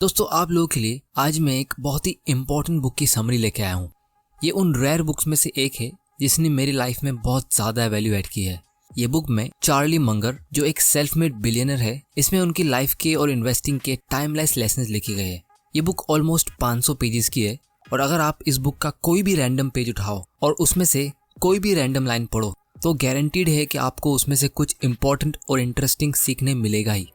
दोस्तों आप लोगों के लिए आज मैं एक बहुत ही इम्पोर्टेंट बुक की समरी लेके आया हूँ। ये उन रेयर बुक्स में से एक है जिसने मेरी लाइफ में बहुत ज़्यादा वैल्यू ऐड की है। ये बुक में चार्ली मंगर जो एक सेल्फ मेड बिलियनर है, इसमें उनकी लाइफ के और इन्वेस्टिंग के टाइमलेस लेसन्स लिखे गए हैं। ये बुक ऑलमोस्ट 500 पेजेस की है और अगर आप इस बुक का कोई भी रैंडम पेज उठाओ और उसमें से कोई भी रैंडम लाइन पढ़ो तो गारंटीड है कि आपको उसमें से कुछ इंपॉर्टेंट और इंटरेस्टिंग सीखने मिलेगा ही।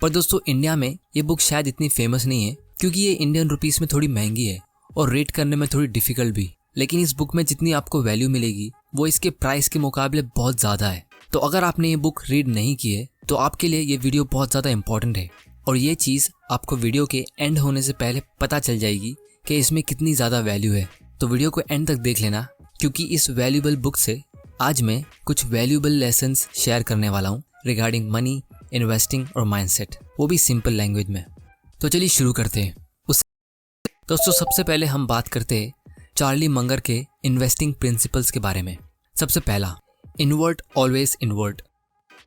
पर दोस्तों इंडिया में ये बुक शायद इतनी फेमस नहीं है क्योंकि ये इंडियन रुपीस में थोड़ी महंगी है और रीड करने में थोड़ी डिफिकल्ट भी। लेकिन इस बुक में जितनी आपको वैल्यू मिलेगी वो इसके प्राइस के मुकाबले बहुत ज़्यादा है। तो अगर आपने ये बुक रीड नहीं की है तो आपके लिए ये वीडियो बहुत ज़्यादा इंपॉर्टेंट है और ये चीज़ आपको वीडियो के एंड होने से पहले पता चल जाएगी कि इसमें कितनी ज़्यादा वैल्यू है। तो वीडियो को एंड तक देख लेना क्योंकि इस वैल्यूएबल बुक से आज मैं कुछ वैल्यूएबल लेसन्स शेयर करने वाला हूँ रिगार्डिंग मनी, इन्वेस्टिंग और माइंडसेट, वो भी सिंपल लैंग्वेज में। तो चलिए शुरू करते हैं। दोस्तों सबसे पहले हम बात करते हैं चार्ली मंगर के इन्वेस्टिंग प्रिंसिपल्स के बारे में। सबसे पहला, invert always invert.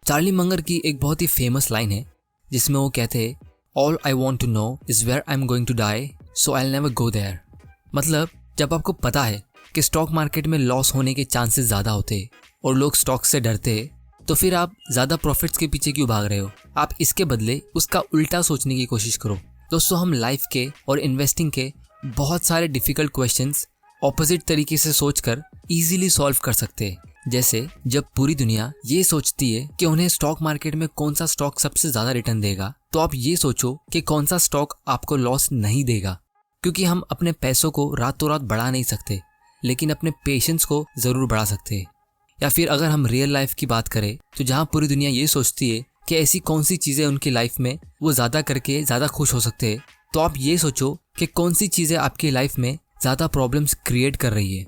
Charlie Munger की एक बहुत ही फेमस लाइन है जिसमें वो कहते हैं all I want to know is where I am going to die so I will never go there. मतलब जब आपको पता है कि स्टॉक मार्केट में लॉस होने के चांसेस ज़्यादा होते हैं और लोग स्टॉक से डरते हैं तो फिर आप ज़्यादा प्रॉफिट्स के पीछे क्यों भाग रहे हो? आप इसके बदले उसका उल्टा सोचने की कोशिश करो। दोस्तों हम लाइफ के और इन्वेस्टिंग के बहुत सारे डिफ़िकल्ट क्वेश्चंस ऑपोजिट तरीके से सोचकर इजीली सॉल्व कर सकते हैं। जैसे जब पूरी दुनिया ये सोचती है कि उन्हें स्टॉक मार्केट में कौन सा स्टॉक सबसे ज़्यादा रिटर्न देगा, तो आप ये सोचो कि कौन सा स्टॉक आपको लॉस नहीं देगा। क्योंकि हम अपने पैसों को रातों रात बढ़ा नहीं सकते लेकिन अपने पेशेंस को ज़रूर बढ़ा सकते हैं। या फिर अगर हम रियल लाइफ की बात करें तो जहाँ पूरी दुनिया ये सोचती है कि ऐसी कौन सी चीज़ें उनकी लाइफ में वो ज़्यादा करके ज़्यादा खुश हो सकते हैं, तो आप ये सोचो कि कौन सी चीज़ें आपकी लाइफ में ज़्यादा प्रॉब्लम्स क्रिएट कर रही है।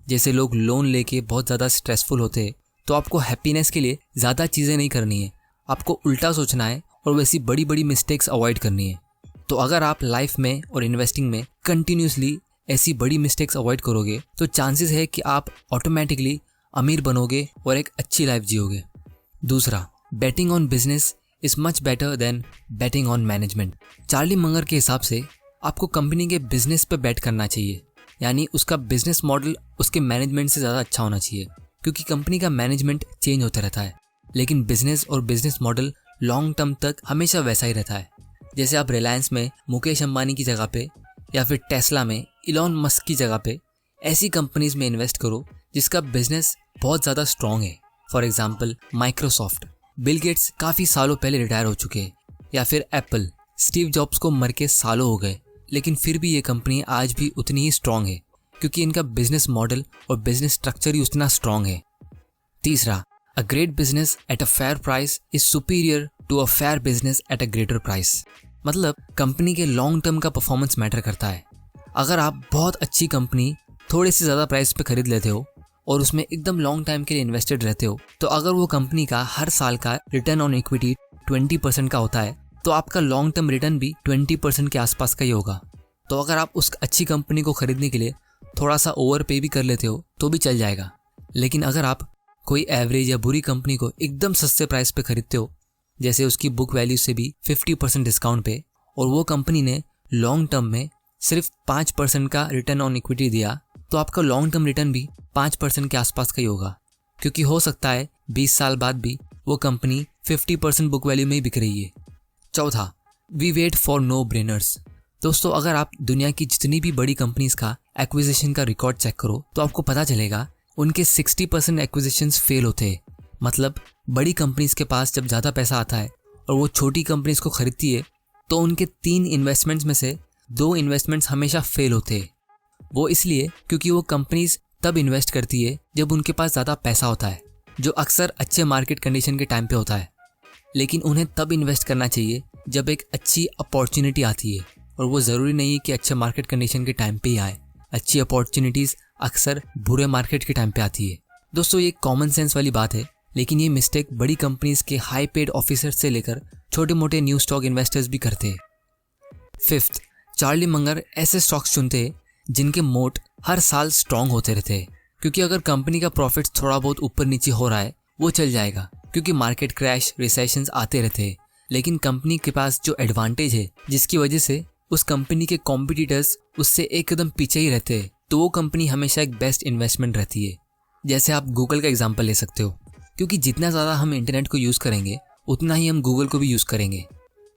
जैसे लोग लोन लेके बहुत ज़्यादा स्ट्रेसफुल होते हैं तो आपको हैप्पीनेस के लिए ज़्यादा चीज़ें नहीं करनी है, आपको उल्टा सोचना है और वैसी बड़ी बड़ी मिस्टेक्स अवॉइड करनी है। तो अगर आप लाइफ में और इन्वेस्टिंग में कंटिन्यूसली ऐसी बड़ी मिस्टेक्स अवॉइड करोगे तो चांसेस है कि आप ऑटोमेटिकली अमीर बनोगे और एक अच्छी लाइफ जियोगे। दूसरा, betting on business is much better than betting on management. Charlie Munger के हिसाब से आपको कंपनी के बिजनेस पे बेट करना चाहिए, यानी उसका बिजनेस मॉडल उसके मैनेजमेंट से ज़्यादा अच्छा होना चाहिए क्योंकि कंपनी का मैनेजमेंट चेंज होता रहता है लेकिन बिजनेस और बिजनेस मॉडल लॉन्ग टर्म तक हमेशा वैसा ही रहता है। जैसे आप रिलायंस में मुकेश अंबानी की जगह पे या फिर टेस्ला में इलॉन मस्क की जगह पे ऐसी कंपनीज में इन्वेस्ट करो जिसका बिजनेस बहुत ज़्यादा स्ट्रॉन्ग है। For example Microsoft, Bill Gates काफ़ी सालों पहले रिटायर हो चुके हैं, या फिर एप्पल, स्टीव जॉब्स को मर के सालों हो गए लेकिन फिर भी ये कंपनी आज भी उतनी ही स्ट्रॉन्ग है क्योंकि इनका बिजनेस मॉडल और बिजनेस स्ट्रक्चर ही उतना स्ट्रॉन्ग है। तीसरा, a great business at a fair price is superior to a fair business at a greater price. मतलब कंपनी के लॉन्ग टर्म का परफॉर्मेंस मैटर करता है। अगर आप बहुत अच्छी कंपनी थोड़े से ज़्यादा प्राइस पे खरीद लेते हो और उसमें एकदम लॉन्ग टाइम के लिए इन्वेस्टेड रहते हो तो अगर वो कंपनी का हर साल का रिटर्न ऑन इक्विटी 20% का होता है तो आपका लॉन्ग टर्म रिटर्न भी 20% के आसपास का ही होगा। तो अगर आप उस अच्छी कंपनी को खरीदने के लिए थोड़ा सा ओवर पे भी कर लेते हो तो भी चल जाएगा। लेकिन अगर आप कोई एवरेज या बुरी कंपनी को एकदम सस्ते प्राइस पे खरीदते हो, जैसे उसकी बुक वैल्यू से भी 50% डिस्काउंट पे, और वो कंपनी ने लॉन्ग टर्म में सिर्फ 5% का रिटर्न ऑन इक्विटी दिया, तो आपका लॉन्ग टर्म रिटर्न भी 5% के आसपास का ही होगा क्योंकि हो सकता है 20 साल बाद भी वो कंपनी 50% बुक वैल्यू में ही बिक रही है। चौथा, वी वेट फॉर नो ब्रेनर्स। दोस्तों अगर आप दुनिया की जितनी भी बड़ी कंपनीज का एक्विजिशन का रिकॉर्ड चेक करो तो आपको पता चलेगा उनके 60% एक्विजिशंस फेल होते हैं। मतलब बड़ी कंपनीज के पास जब ज़्यादा पैसा आता है और वो छोटी कंपनीज को खरीदती है तो उनके 3 इन्वेस्टमेंट्स में से 2 इन्वेस्टमेंट्स हमेशा फेल होते हैं। वो इसलिए क्योंकि वो कंपनीज तब इन्वेस्ट करती है जब उनके पास ज़्यादा पैसा होता है, जो अक्सर अच्छे मार्केट कंडीशन के टाइम पे होता है। लेकिन उन्हें तब इन्वेस्ट करना चाहिए जब एक अच्छी अपॉर्चुनिटी आती है, और वो ज़रूरी नहीं है कि अच्छे मार्केट कंडीशन के टाइम पे ही आए। अच्छी अपॉर्चुनिटीज़ अक्सर बुरे मार्केट के टाइम पे आती है। दोस्तों ये कॉमन सेंस वाली बात है लेकिन ये मिस्टेक बड़ी कंपनीज के हाई पेड ऑफिसर्स से लेकर छोटे मोटे न्यू स्टॉक इन्वेस्टर्स भी करते हैं। फिफ्थ, चार्ली मंगर ऐसे स्टॉक्स चुनते हैं जिनके मोट हर साल स्ट्रॉन्ग होते रहते हैं क्योंकि अगर कंपनी का प्रॉफिट थोड़ा बहुत ऊपर नीचे हो रहा है वो चल जाएगा क्योंकि मार्केट क्रैश, रिसेशंस आते रहते हैं। लेकिन कंपनी के पास जो एडवांटेज है जिसकी वजह से उस कंपनी के कॉम्पिटिटर्स उससे एक कदम पीछे ही रहते हैं तो वो कंपनी हमेशा एक बेस्ट इन्वेस्टमेंट रहती है। जैसे आप गूगल का एग्जांपल ले सकते हो, क्योंकि जितना ज़्यादा हम इंटरनेट को यूज़ करेंगे उतना ही हम गूगल को भी यूज़ करेंगे।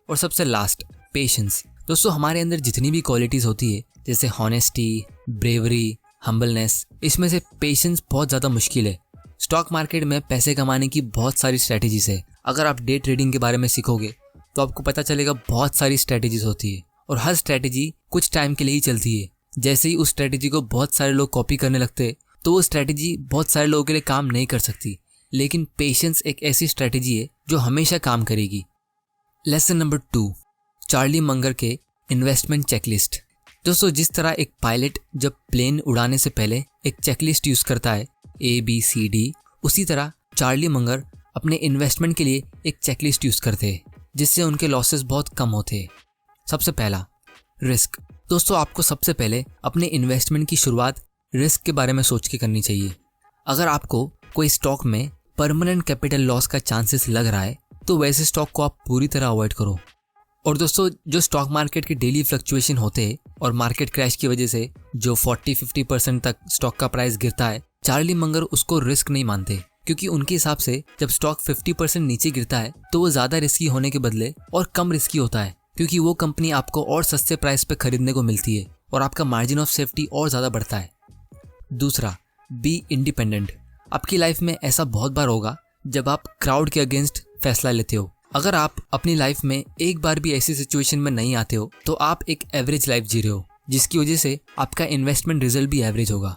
और सबसे लास्ट, पेशेंस। दोस्तों, हमारे अंदर जितनी भी क्वालिटीज़ होती है जैसे हॉनेस्टी, ब्रेवरी, हम्बलनेस, इसमें से पेशेंस बहुत ज़्यादा मुश्किल है। स्टॉक मार्केट में पैसे कमाने की बहुत सारी स्ट्रैटेजीज है। अगर आप डे ट्रेडिंग के बारे में सीखोगे तो आपको पता चलेगा बहुत सारी स्ट्रैटेजीज होती है और हर स्ट्रैटेजी कुछ टाइम के लिए ही चलती है। जैसे ही उस स्ट्रैटेजी को बहुत सारे लोग कॉपी करने लगते हैं तो वो स्ट्रैटेजी बहुत सारे लोगों के लिए काम नहीं कर सकती, लेकिन पेशेंस एक ऐसी स्ट्रैटेजी है जो हमेशा काम करेगी। लेसन नंबर 2, चार्ली मंगर के इन्वेस्टमेंट चेकलिस्ट। दोस्तों, जिस तरह एक पायलट जब प्लेन उड़ाने से पहले एक चेकलिस्ट यूज़ करता है ABCD, उसी तरह चार्ली मंगर अपने इन्वेस्टमेंट के लिए एक चेकलिस्ट यूज़ करते हैं जिससे उनके लॉसेस बहुत कम होते हैं। सबसे पहला, रिस्क। दोस्तों, आपको सबसे पहले अपने इन्वेस्टमेंट की शुरुआत रिस्क के बारे में सोच के करनी चाहिए। अगर आपको कोई स्टॉक में परमानेंट कैपिटल लॉस का चांसेस लग रहा है तो वैसे स्टॉक को आप पूरी तरह अवॉइड करो। और दोस्तों, जो स्टॉक मार्केट के डेली फ्लक्चुएशन होते हैं और मार्केट क्रैश की वजह से जो 40-50% तक स्टॉक का प्राइस गिरता है, चार्ली मंगर उसको रिस्क नहीं मानते, क्योंकि उनके हिसाब से जब स्टॉक 50% नीचे गिरता है तो वो ज़्यादा रिस्की होने के बदले और कम रिस्की होता है, क्योंकि वो कंपनी आपको और सस्ते प्राइस पे खरीदने को मिलती है और आपका मार्जिन ऑफ सेफ्टी और ज़्यादा बढ़ता है। दूसरा, बी इंडिपेंडेंट। आपकी लाइफ में ऐसा बहुत बार होगा जब आप क्राउड के अगेंस्ट फैसला लेते हो। अगर आप अपनी लाइफ में एक बार भी ऐसी सिचुएशन में नहीं आते हो तो आप एक एवरेज लाइफ जी रहे हो, जिसकी वजह से आपका इन्वेस्टमेंट रिजल्ट भी एवरेज होगा।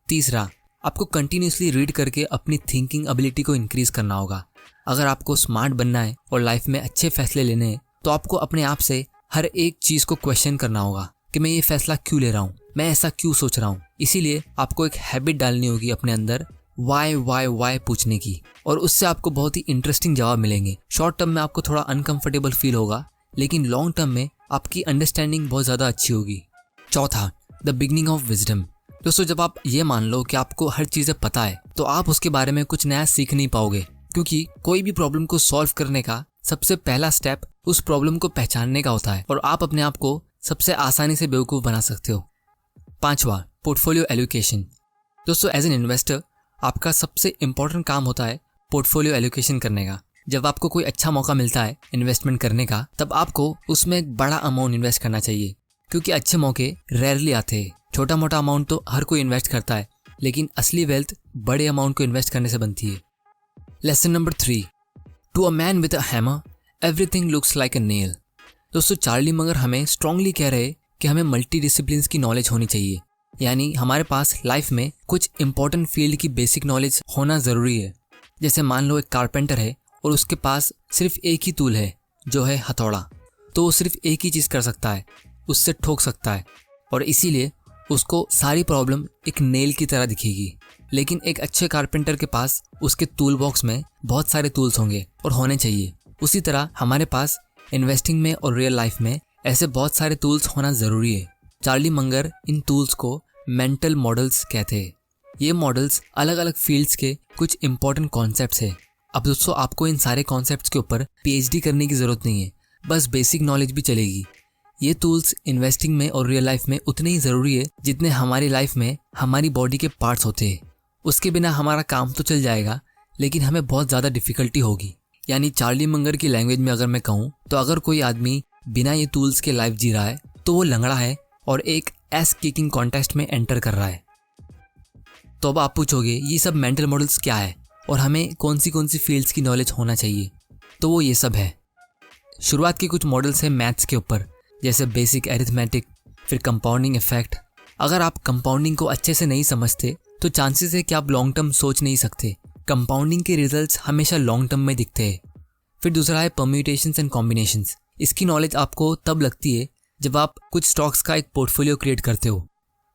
तीसरा, आपको कंटिन्यूसली रीड करके अपनी थिंकिंग एबिलिटी को इंक्रीज करना होगा। अगर आपको स्मार्ट बनना है और लाइफ में अच्छे फैसले लेने हैं तो आपको अपने आप से हर एक चीज़ को क्वेश्चन करना होगा कि मैं ये फैसला क्यों ले रहा हूँ, मैं ऐसा क्यों सोच रहा हूँ। इसीलिए आपको एक हैबिट डालनी होगी अपने अंदर वाई पूछने की, और उससे आपको बहुत ही इंटरेस्टिंग जवाब मिलेंगे। शॉर्ट टर्म में आपको थोड़ा अनकंफर्टेबल फील होगा, लेकिन लॉन्ग टर्म में आपकी अंडरस्टैंडिंग बहुत ज़्यादा अच्छी होगी। चौथा, द बिगनिंग ऑफ विजडम। दोस्तों, जब आप ये मान लो कि आपको हर चीज़ें पता है तो आप उसके बारे में कुछ नया सीख नहीं पाओगे, क्योंकि कोई भी प्रॉब्लम को सॉल्व करने का सबसे पहला स्टेप उस प्रॉब्लम को पहचानने का होता है और आप अपने आप को सबसे आसानी से बेवकूफ़ बना सकते हो। पांचवा, पोर्टफोलियो एलोकेशन। दोस्तों, एज एन इन्वेस्टर आपका सबसे इंपॉर्टेंट काम होता है पोर्टफोलियो एलोकेशन करने का। जब आपको कोई अच्छा मौका मिलता है इन्वेस्टमेंट करने का, तब आपको उसमें एक बड़ा अमाउंट इन्वेस्ट करना चाहिए, क्योंकि अच्छे मौके रेयरली आते हैं। छोटा मोटा अमाउंट तो हर कोई इन्वेस्ट करता है, लेकिन असली वेल्थ बड़े अमाउंट को इन्वेस्ट करने से बनती है। Lesson number 3, to a man with a hammer everything looks like a nail. दोस्तों, चार्ली मंगर हमें स्ट्रांगली कह रहे हैं कि हमें मल्टी डिसिप्लिन्स की नॉलेज होनी चाहिए, यानी हमारे पास लाइफ में कुछ इंपॉर्टेंट फील्ड की बेसिक नॉलेज होना ज़रूरी है। जैसे मान लो एक कारपेंटर है और उसके पास सिर्फ एक ही टूल है जो है हथौड़ा, तो वो सिर्फ एक ही चीज़ कर सकता है, उससे ठोक सकता है, और इसीलिए उसको सारी प्रॉब्लम एक नेल की तरह दिखेगी। लेकिन एक अच्छे कारपेंटर के पास उसके टूल बॉक्स में बहुत सारे टूल्स होंगे और होने चाहिए। उसी तरह हमारे पास इन्वेस्टिंग में और रियल लाइफ में ऐसे बहुत सारे टूल्स होना ज़रूरी है। चार्ली मंगर इन टूल्स को मेंटल मॉडल्स कहते हैं। ये मॉडल्स अलग अलग फील्ड्स के कुछ इंपॉर्टेंट कॉन्सेप्ट्स है। अब दोस्तों, आपको इन सारे कॉन्सेप्ट्स के ऊपर PhD करने की ज़रूरत नहीं है, बस बेसिक नॉलेज भी चलेगी। ये टूल्स इन्वेस्टिंग में और रियल लाइफ में उतने ही ज़रूरी है जितने हमारी लाइफ में हमारी बॉडी के पार्ट्स होते हैं। उसके बिना हमारा काम तो चल जाएगा, लेकिन हमें बहुत ज़्यादा डिफ़िकल्टी होगी। यानी चार्ली मंगर की लैंग्वेज में अगर मैं कहूँ तो अगर कोई आदमी बिना ये टूल्स के लाइफ जी रहा है तो वो लंगड़ा है और एक एस किकिंग कॉन्टेस्ट में एंटर कर रहा है। तो अब आप पूछोगे ये सब मेंटल मॉडल्स क्या है और हमें कौन सी फील्ड्स की नॉलेज होना चाहिए, तो वो ये सब है। शुरुआत के कुछ मॉडल्स हैं मैथ्स के ऊपर, जैसे बेसिक एरिथमेटिक, फिर कंपाउंडिंग इफेक्ट। अगर आप कंपाउंडिंग को अच्छे से नहीं समझते तो चांसेस है कि आप लॉन्ग टर्म सोच नहीं सकते। कंपाउंडिंग के रिजल्ट्स हमेशा लॉन्ग टर्म में दिखते हैं। फिर दूसरा है परम्यूटेशंस एंड कॉम्बिनेशंस। इसकी नॉलेज आपको तब लगती है जब आप कुछ स्टॉक्स का एक पोर्टफोलियो क्रिएट करते हो।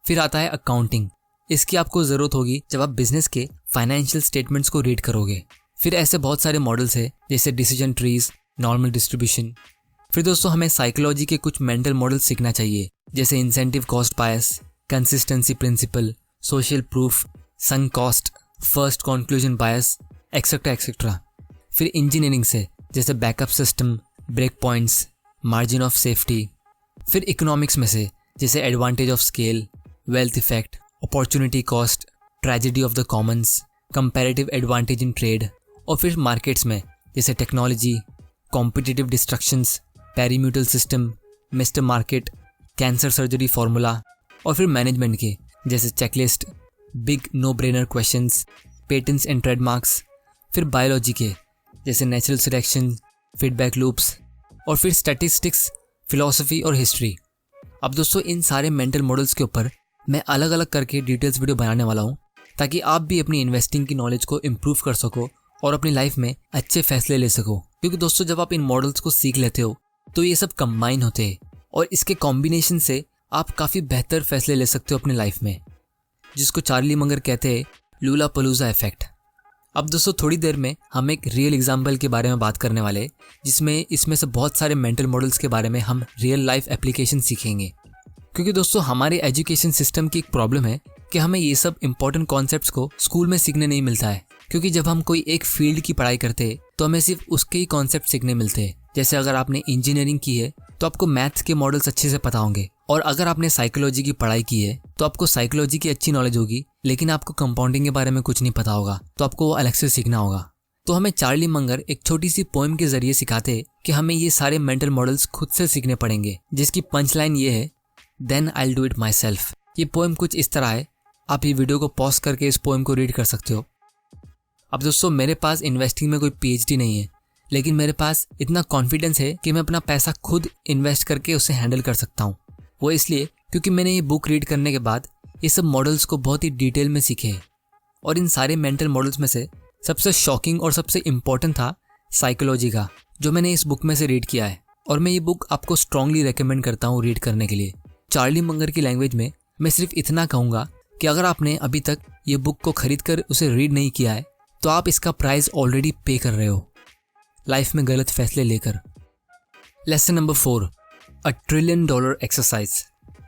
फिर आता है अकाउंटिंग। इसकी आपको ज़रूरत होगी जब आप बिजनेस के फाइनेंशियल स्टेटमेंट्स को रीड करोगे। फिर ऐसे बहुत सारे मॉडल्स हैं जैसे डिसीजन ट्रीज, नॉर्मल डिस्ट्रीब्यूशन। फिर दोस्तों, हमें साइकोलॉजी के कुछ मेंटल मॉडल सीखना चाहिए, जैसे incentive cost bias, consistency principle, social proof, sunk cost, first conclusion bias, etcetera etcetera. फिर इंजीनियरिंग से जैसे backup system, break points, margin of safety. फिर इकोनॉमिक्स में से जैसे advantage of scale, wealth effect, opportunity cost, tragedy of the commons, comparative advantage in trade. और फिर markets में जैसे technology, competitive destructions, parimutuel system, mister market, cancer surgery formula. और फिर मैनेजमेंट के जैसे checklist, big no brainer questions, patents and trademarks. फिर biology के जैसे नेचुरल सिलेक्शन, फीडबैक लूप्स। और फिर स्टैटिस्टिक्स, फिलॉसफी और हिस्ट्री। अब दोस्तों इन सारे मेंटल मॉडल्स के ऊपर मैं अलग अलग करके डिटेल्स वीडियो बनाने वाला हूँ, ताकि आप भी अपनी इन्वेस्टिंग की नॉलेज को इम्प्रूव कर सको और अपनी लाइफ में अच्छे फैसले ले सको। क्योंकि दोस्तों जब आप इन मॉडल्स को सीख लेते हो तो ये सब कंबाइन होते हैं और इसके कॉम्बिनेशन से आप काफ़ी बेहतर फैसले ले सकते हो अपनी लाइफ में, जिसको चार्ली मंगर कहते हैं लूलापलूजा इफेक्ट। अब दोस्तों थोड़ी देर में हम एक रियल एग्जाम्पल के बारे में बात करने वाले, जिसमें इसमें से बहुत सारे मेंटल मॉडल्स के बारे में हम रियल लाइफ एप्लीकेशन सीखेंगे। क्योंकि दोस्तों हमारे एजुकेशन सिस्टम की एक प्रॉब्लम है कि हमें ये सब इंपॉर्टेंट कॉन्सेप्ट्स को स्कूल में सीखने नहीं मिलता है। क्योंकि जब हम कोई एक फील्ड की पढ़ाई करते हैं तो हमें सिर्फ उसके ही कॉन्सेप्ट सीखने मिलते हैं। जैसे अगर आपने इंजीनियरिंग की है तो आपको मैथ्स के मॉडल्स अच्छे से पता होंगे, और अगर आपने साइकोलॉजी की पढ़ाई की है तो आपको साइकोलॉजी की अच्छी नॉलेज होगी, लेकिन आपको कंपाउंडिंग के बारे में कुछ नहीं पता होगा, तो आपको वो अलग से सीखना होगा। तो हमें चार्ली मंगर एक छोटी सी पोएम के जरिए सिखाते हैं कि हमें ये सारे मेंटल मॉडल्स खुद से सीखने पड़ेंगे, जिसकी पंच लाइन ये है, then I will do it myself. ये पोएम कुछ इस तरह है, आप ये वीडियो को पॉज करके इस पोएम को रीड कर सकते हो। अब दोस्तों मेरे पास इन्वेस्टिंग में कोई PhD नहीं है, लेकिन मेरे पास इतना कॉन्फिडेंस है कि मैं अपना पैसा खुद इन्वेस्ट करके उसे हैंडल कर सकता हूँ। वो इसलिए क्योंकि मैंने ये बुक रीड करने के बाद ये सब मॉडल्स को बहुत ही डिटेल में सीखे हैं। और इन सारे मेंटल मॉडल्स में से सबसे शॉकिंग और सबसे इम्पॉर्टेंट था साइकोलॉजी का, जो मैंने इस बुक में से रीड किया है। और मैं ये बुक आपको स्ट्रांगली रेकमेंड करता हूँ रीड करने के लिए। चार्ली मंगर की लैंग्वेज में मैं सिर्फ इतना कहूँगा कि अगर आपने अभी तक ये बुक को खरीद कर उसे रीड नहीं किया है तो आप इसका प्राइस ऑलरेडी पे कर रहे हो लाइफ में गलत फैसले लेकर। लेसन नंबर 4, अ $1 ट्रिलियन एक्सरसाइज।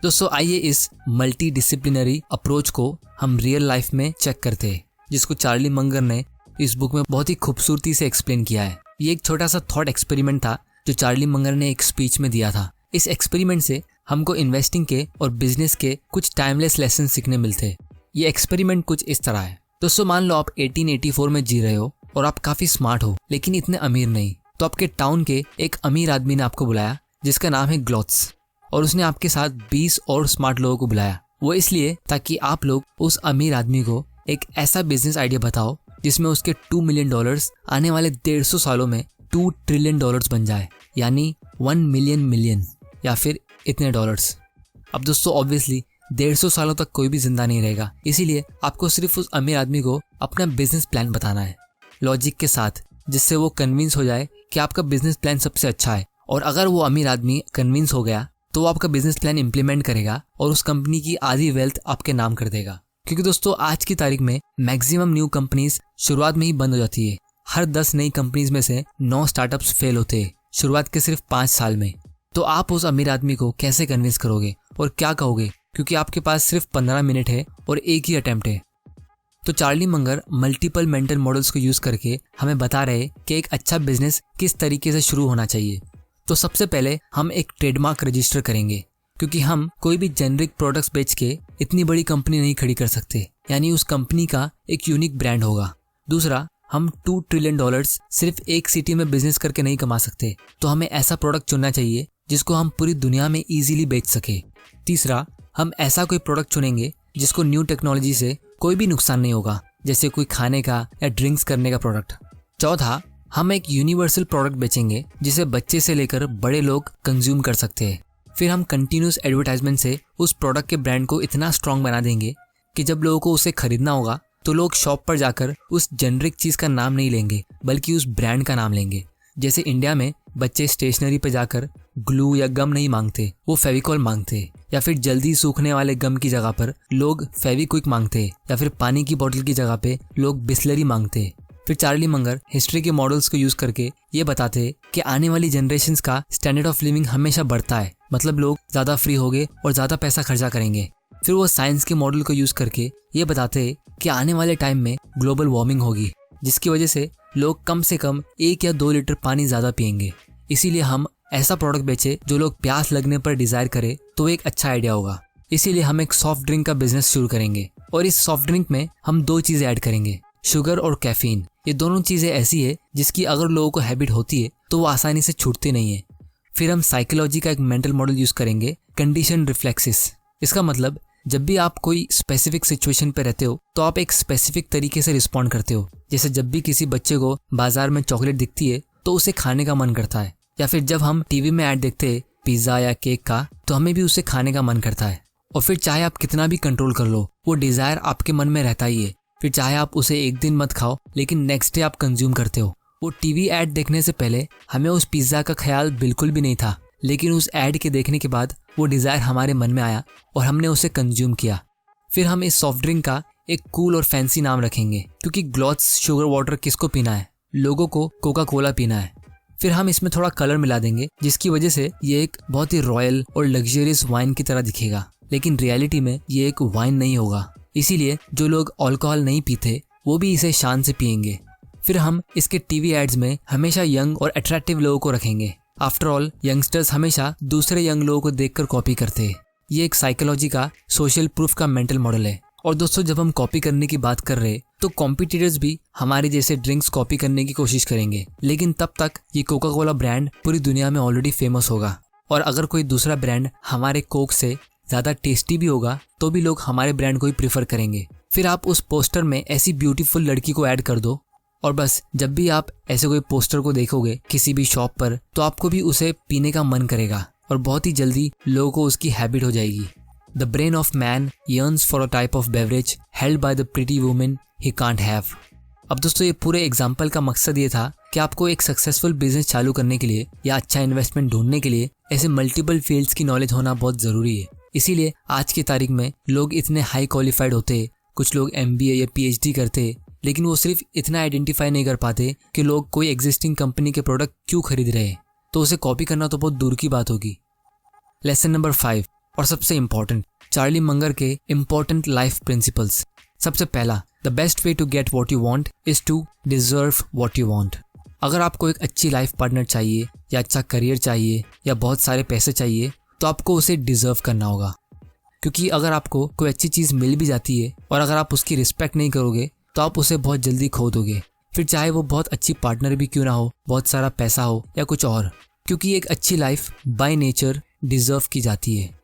दोस्तों आइए इस मल्टी डिसिप्लिनरी अप्रोच को हम रियल लाइफ में चेक करते हैं, जिसको चार्ली मंगर ने इस बुक में बहुत ही खूबसूरती से एक्सप्लेन किया है। ये एक छोटा सा थॉट एक्सपेरिमेंट था जो चार्ली मंगर ने एक स्पीच में दिया था। इस एक्सपेरिमेंट से हमको इन्वेस्टिंग के और बिजनेस के कुछ टाइमलेस लेसन सीखने मिलते हैं। ये एक्सपेरिमेंट कुछ इस तरह है। दोस्तों मान लो आप 1884 में जी रहे हो और आप काफी स्मार्ट हो, लेकिन इतने अमीर नहीं। तो आपके टाउन के एक अमीर आदमी ने आपको बुलाया जिसका नाम है ग्लोत्स, और उसने आपके साथ 20 और स्मार्ट लोगों को बुलाया। वो इसलिए ताकि आप लोग उस अमीर आदमी को एक ऐसा बिजनेस आइडिया बताओ जिसमें उसके $2 मिलियन आने वाले 150 सालों में $2 ट्रिलियन बन जाए, यानी 1 मिलियन मिलियन या फिर इतने डॉलर्स। अब दोस्तों ऑब्वियसली 150 सालों तक कोई भी जिंदा नहीं रहेगा, इसीलिए आपको सिर्फ उस अमीर आदमी को अपना बिजनेस प्लान बताना है लॉजिक के साथ, जिससे वो कन्विंस हो जाए कि आपका बिजनेस प्लान सबसे अच्छा है। और अगर वो अमीर आदमी कन्विंस हो गया तो वो आपका बिजनेस प्लान इंप्लीमेंट करेगा और उस कंपनी की आधी वेल्थ आपके नाम कर देगा। क्योंकि दोस्तों आज की तारीख में मैक्सिमम न्यू कंपनीज शुरुआत में ही बंद हो जाती है। हर 10 नई कंपनीज में से 9 स्टार्टअप्स फेल होते हैं शुरुआत के सिर्फ 5 साल में। तो आप उस अमीर आदमी को कैसे कन्विंस करोगे और क्या कहोगे, क्योंकि आपके पास सिर्फ 15 मिनट है और एक ही अटेम्प्ट है। तो Charlie Munger multiple mental models को यूज करके हमें बता रहे कि एक अच्छा बिजनेस किस तरीके से शुरू होना चाहिए। तो सबसे पहले हम एक ट्रेडमार्क रजिस्टर करेंगे, क्योंकि हम कोई भी जेनरिक प्रोडक्ट्स बेच के इतनी बड़ी कंपनी नहीं खड़ी कर सकते, यानी उस कंपनी का एक यूनिक ब्रांड होगा। दूसरा, हम $2 ट्रिलियन सिर्फ एक सिटी में बिजनेस करके नहीं कमा सकते, तो हमें ऐसा प्रोडक्ट चुनना चाहिए जिसको हम पूरी दुनिया में इजीली बेच सके। तीसरा, हम ऐसा कोई प्रोडक्ट चुनेंगे जिसको न्यू टेक्नोलॉजी से कोई भी नुकसान नहीं होगा, जैसे कोई खाने का या ड्रिंक्स करने का प्रोडक्ट। चौथा, हम एक यूनिवर्सल प्रोडक्ट बेचेंगे जिसे बच्चे से लेकर बड़े लोग कंज्यूम कर सकते हैं। फिर हम कंटिन्यूस एडवर्टाइजमेंट से उस प्रोडक्ट के ब्रांड को इतना स्ट्रांग बना देंगे कि जब लोगों को उसे खरीदना होगा तो लोग शॉप पर जाकर उस जेनरिक चीज का नाम नहीं लेंगे, बल्कि उस ब्रांड का नाम लेंगे। जैसे इंडिया में बच्चे स्टेशनरी पे जाकर ग्लू या गम नहीं मांगते, वो फेविकॉल मांगते, या फिर जल्दी सूखने वाले गम की जगह पर लोग फेविक्विक मांगते, या फिर पानी की बोतल की जगह पे लोग बिस्लरी मांगते। फिर चार्ली मंगर हिस्ट्री के मॉडल्स को यूज करके ये बताते कि आने वाली जनरेशन्स का स्टैंडर्ड ऑफ लिविंग हमेशा बढ़ता है, मतलब लोग ज्यादा फ्री होंगे और ज्यादा पैसा खर्चा करेंगे। फिर वो साइंस के मॉडल को यूज करके ये बताते कि आने वाले टाइम में ग्लोबल वार्मिंग होगी, जिसकी वजह से लोग कम से कम 1 या 2 लीटर पानी ज्यादा पियेंगे। इसीलिए हम ऐसा प्रोडक्ट बेचे जो लोग प्यास लगने पर डिजायर करे तो एक अच्छा आइडिया होगा। इसीलिए हम एक सॉफ्ट ड्रिंक का बिजनेस शुरू करेंगे और इस सॉफ्ट ड्रिंक में हम 2 चीजें ऐड करेंगे, शुगर और कैफीन। ये दोनों चीजें ऐसी है जिसकी अगर लोगों को हैबिट होती है तो वो आसानी से छूटती नहीं है। फिर हम साइकोलॉजी का एक मेंटल मॉडल यूज करेंगे, कंडीशन रिफ्लेक्सिस। इसका मतलब जब भी आप कोई स्पेसिफिक सिचुएशन पे रहते हो तो आप एक स्पेसिफिक तरीके से रिस्पॉन्ड करते हो। जैसे जब भी किसी बच्चे को बाजार में चॉकलेट दिखती है तो उसे खाने का मन करता है, या फिर जब हम टीवी में ऐड देखते हैं पिज्जा या केक का तो हमें भी उसे खाने का मन करता है। और फिर चाहे आप कितना भी कंट्रोल कर लो, वो डिजायर आपके मन में रहता ही है। फिर चाहे आप उसे एक दिन मत खाओ लेकिन नेक्स्ट डे आप कंज्यूम करते हो। वो टीवी ऐड देखने से पहले हमें उस पिज्जा का ख्याल बिल्कुल भी नहीं था, लेकिन उस ऐड के देखने के बाद वो डिजायर हमारे मन में आया और हमने उसे कंज्यूम किया। फिर हम इस सॉफ्ट ड्रिंक का एक कूल और फैंसी नाम रखेंगे, क्योंकि ग्लॉट्स शुगर वाटर किसको पीना है, लोगों को कोका कोला पीना है। फिर हम इसमें थोड़ा कलर मिला देंगे जिसकी वजह से ये एक बहुत ही रॉयल और लग्जरियस वाइन की तरह दिखेगा, लेकिन रियलिटी में ये एक वाइन नहीं होगा। इसीलिए जो लोग अल्कोहल नहीं पीते वो भी इसे शान से पिएंगे। फिर हम इसके टीवी एड्स में हमेशा यंग और अट्रैक्टिव लोगों को रखेंगे। आफ्टर ऑल यंगस्टर्स हमेशा दूसरे यंग लोगों को देखकर कॉपी करते हैं। ये एक साइकोलॉजी का सोशल प्रूफ का मेंटल मॉडल है। और दोस्तों, जब हम कॉपी करने की बात कर रहे हैं तो कॉम्पिटिटर्स भी हमारे जैसे ड्रिंक्स कॉपी करने की कोशिश करेंगे, लेकिन तब तक ये कोका कोला ब्रांड पूरी दुनिया में ऑलरेडी फेमस होगा। और अगर कोई दूसरा ब्रांड हमारे कोक से ज़्यादा टेस्टी भी होगा तो भी लोग हमारे ब्रांड को ही प्रीफर करेंगे। फिर आप उस पोस्टर में ऐसी ब्यूटीफुल लड़की को ऐड कर दो और बस जब भी आप ऐसे कोई पोस्टर को देखोगे किसी भी शॉप पर तो आपको भी उसे पीने का मन करेगा और बहुत ही जल्दी लोगों को उसकी हैबिट हो जाएगी। The brain of man yearns for a type of beverage held by the pretty women he can't have. अब दोस्तों, ये पूरे एग्जाम्पल का मकसद ये था कि आपको एक सक्सेसफुल बिजनेस चालू करने के लिए या अच्छा इन्वेस्टमेंट ढूंढने के लिए ऐसे मल्टीपल फील्ड्स की नॉलेज होना बहुत ज़रूरी है। इसीलिए आज की तारीख में लोग इतने हाई क्वालिफाइड होते, कुछ लोग MBA या PhD करते, लेकिन वो सिर्फ इतना आइडेंटिफाई नहीं कर पाते कि लोग कोई एग्जिस्टिंग कंपनी के प्रोडक्ट क्यों खरीद रहे हैं, तो उसे कॉपी करना तो बहुत दूर की बात होगी। लेसन नंबर 5 और सबसे इम्पोर्टेंट, चार्ली मंगर के इम्पोर्टेंट लाइफ प्रिंसिपल्स। सबसे पहला, the best way to get what you want is to deserve what you want. अगर आपको एक अच्छी लाइफ पार्टनर चाहिए या अच्छा करियर चाहिए या बहुत सारे पैसे चाहिए तो आपको उसे डिजर्व करना होगा, क्योंकि अगर आपको कोई अच्छी चीज़ मिल भी जाती है और अगर आप उसकी रिस्पेक्ट नहीं करोगे तो आप उसे बहुत जल्दी खो दोगे, फिर चाहे वो बहुत अच्छी पार्टनर भी क्यों ना हो, बहुत सारा पैसा हो या कुछ और, क्योंकि एक अच्छी लाइफ बाय नेचर डिजर्व की जाती है।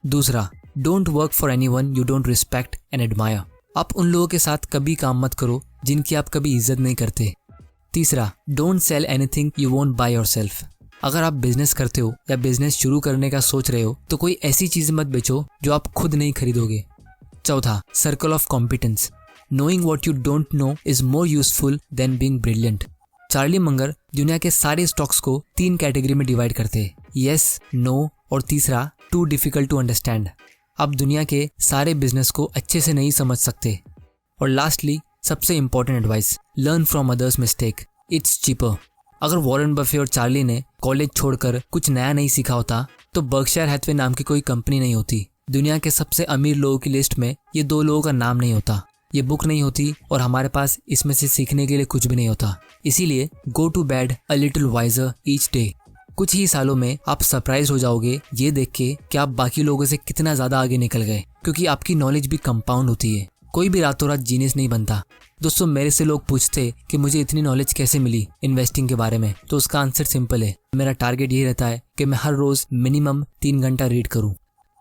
दूसरा, don't work for anyone you don't respect and admire. आप उन लोगों के साथ कभी काम मत करो जिनकी आप कभी इज्जत नहीं करते। तीसरा, don't sell anything you won't by yourself. अगर आप बिजनेस करते हो या बिजनेस शुरू करने का सोच रहे हो तो कोई ऐसी चीज मत बेचो जो आप खुद नहीं खरीदोगे। चौथा, circle of competence. Knowing what you don't know is more useful than being brilliant. Charlie Munger दुनिया के सारे स्टॉक्स को 3 कैटेगरी में डिवाइड करते हैं, यस, नो और तीसरा टू डिफिकल्ट टू अंडरस्टैंड। आप दुनिया के सारे बिजनेस को अच्छे से नहीं समझ सकते। और लास्टली, सबसे important advice, learn from others mistake, it's cheaper. अगर वॉरेन बफे और चार्ली ने कॉलेज छोड़कर कुछ नया नहीं सीखा होता तो बर्कशायर हैथवे नाम की कोई कंपनी नहीं होती। दुनिया के सबसे अमीर लोगों की लिस्ट में ये 2 लोगों का नाम नहीं होता, ये बुक नहीं होती और हमारे पास इसमें से सीखने के लिए कुछ भी नहीं होता। इसीलिए go to bed a little wiser each day. कुछ ही सालों में आप सरप्राइज हो जाओगे ये देख के कि आप बाकी लोगों से कितना ज्यादा आगे निकल गए, क्योंकि आपकी नॉलेज भी कंपाउंड होती है। कोई भी रातों रात जीनियस नहीं बनता। दोस्तों, मेरे से लोग पूछते कि मुझे इतनी नॉलेज कैसे मिली इन्वेस्टिंग के बारे में, तो उसका आंसर सिंपल है, मेरा टारगेट ये रहता है कि मैं हर रोज मिनिमम 3 घंटा रीड करूं।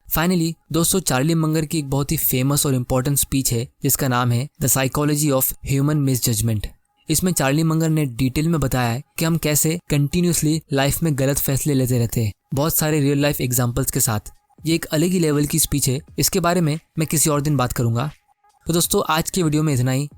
फाइनली दोस्तों, चार्ली मंगर की एक बहुत ही फेमस और इम्पोर्टेंट स्पीच है जिसका नाम है the psychology of human misjudgement. इसमें चार्ली मंगर ने डिटेल में बताया है कि हम कैसे कंटिन्यूसली लाइफ में गलत फैसले लेते रहते हैं, बहुत सारे रियल लाइफ एग्जांपल्स के साथ। ये एक अलग ही लेवल की स्पीच है, इसके बारे में मैं किसी और दिन बात करूंगा। तो दोस्तों, आज की वीडियो में इतना ही।